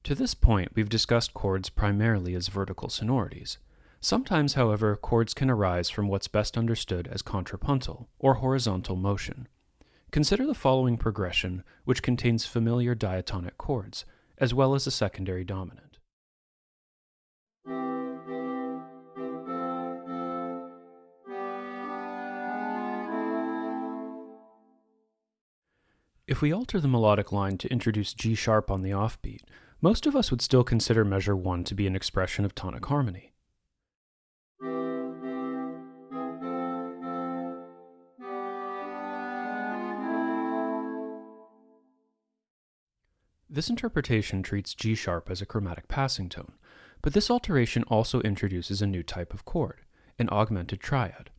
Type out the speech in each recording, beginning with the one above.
To this point, we've discussed chords primarily as vertical sonorities. Sometimes, however, chords can arise from what's best understood as contrapuntal, or horizontal motion. Consider the following progression, which contains familiar diatonic chords, as well as a secondary dominant. If we alter the melodic line to introduce G sharp on the offbeat, most of us would still consider measure 1 to be an expression of tonic harmony. This interpretation treats G sharp as a chromatic passing tone, but this alteration also introduces a new type of chord, an augmented triad.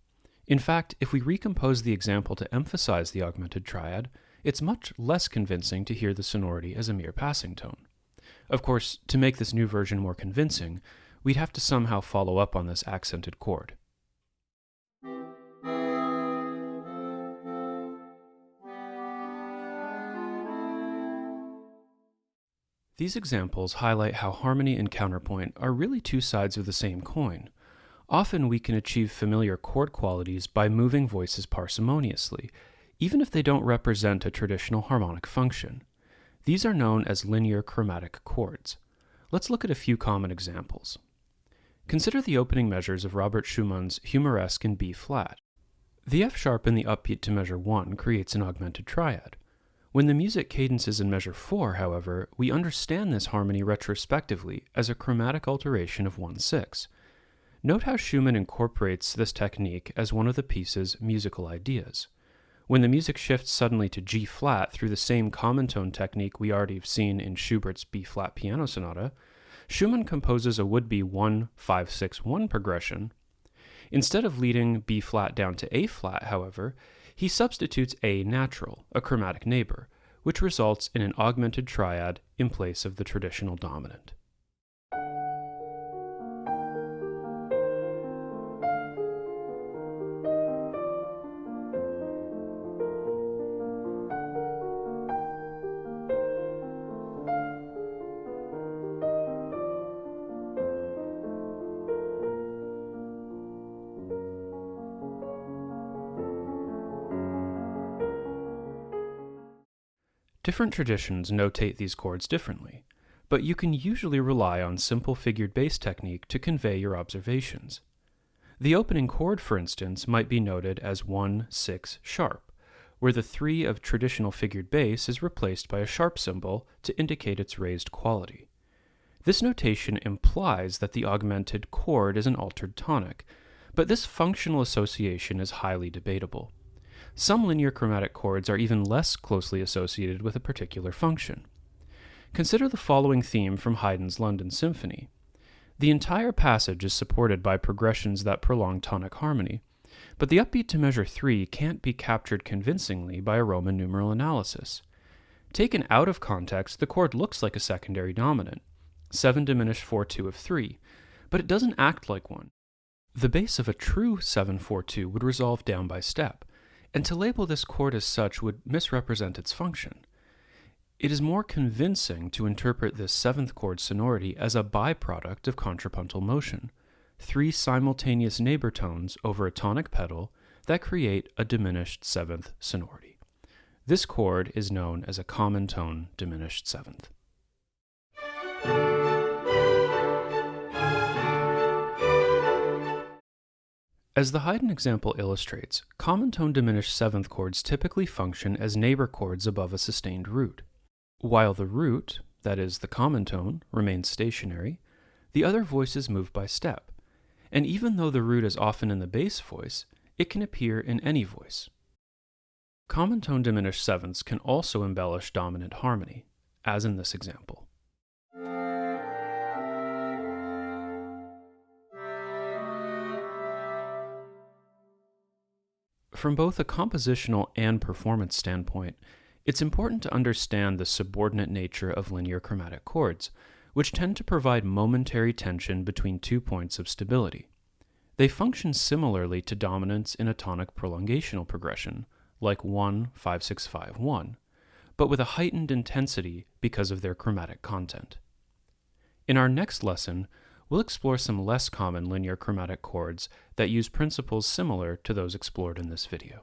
In fact, if we recompose the example to emphasize the augmented triad, it's much less convincing to hear the sonority as a mere passing tone. Of course, to make this new version more convincing, we'd have to somehow follow up on this accented chord. These examples highlight how harmony and counterpoint are really two sides of the same coin. Often we can achieve familiar chord qualities by moving voices parsimoniously, even if they don't represent a traditional harmonic function. These are known as linear chromatic chords. Let's look at a few common examples. Consider the opening measures of Robert Schumann's Humoresque in B flat. The F sharp in the upbeat to measure 1 creates an augmented triad. When the music cadences in measure 4, however, we understand this harmony retrospectively as a chromatic alteration of 1/6. Note how Schumann incorporates this technique as one of the piece's musical ideas. When the music shifts suddenly to G flat through the same common tone technique we already have seen in Schubert's B flat piano sonata, Schumann composes a would-be 1-5-6-1 progression. Instead of leading B flat down to A flat, however, he substitutes A natural, a chromatic neighbor, which results in an augmented triad in place of the traditional dominant. Different traditions notate these chords differently, but you can usually rely on simple figured bass technique to convey your observations. The opening chord, for instance, might be noted as 1-6 sharp, where the 3 of traditional figured bass is replaced by a sharp symbol to indicate its raised quality. This notation implies that the augmented chord is an altered tonic, but this functional association is highly debatable. Some linear chromatic chords are even less closely associated with a particular function. Consider the following theme from Haydn's London Symphony. The entire passage is supported by progressions that prolong tonic harmony, but the upbeat to measure 3 can't be captured convincingly by a Roman numeral analysis. Taken out of context, the chord looks like a secondary dominant, 7 diminished 4-2 of 3, but it doesn't act like one. The bass of a true 7-4-2 would resolve down by step, and to label this chord as such would misrepresent its function. It is more convincing to interpret this 7th chord sonority as a byproduct of contrapuntal motion, 3 simultaneous neighbor tones over a tonic pedal that create a diminished 7th sonority. This chord is known as a common tone diminished 7th. As the Haydn example illustrates, common tone diminished 7th chords typically function as neighbor chords above a sustained root. While the root, that is, the common tone, remains stationary, the other voices move by step, and even though the root is often in the bass voice, it can appear in any voice. Common tone diminished 7ths can also embellish dominant harmony, as in this example. From both a compositional and performance standpoint, it's important to understand the subordinate nature of linear chromatic chords, which tend to provide momentary tension between 2 points of stability. They function similarly to dominants in a tonic prolongational progression, like 1-5-6-5-1, but with a heightened intensity because of their chromatic content. In our next lesson, we'll explore some less common linear chromatic chords that use principles similar to those explored in this video.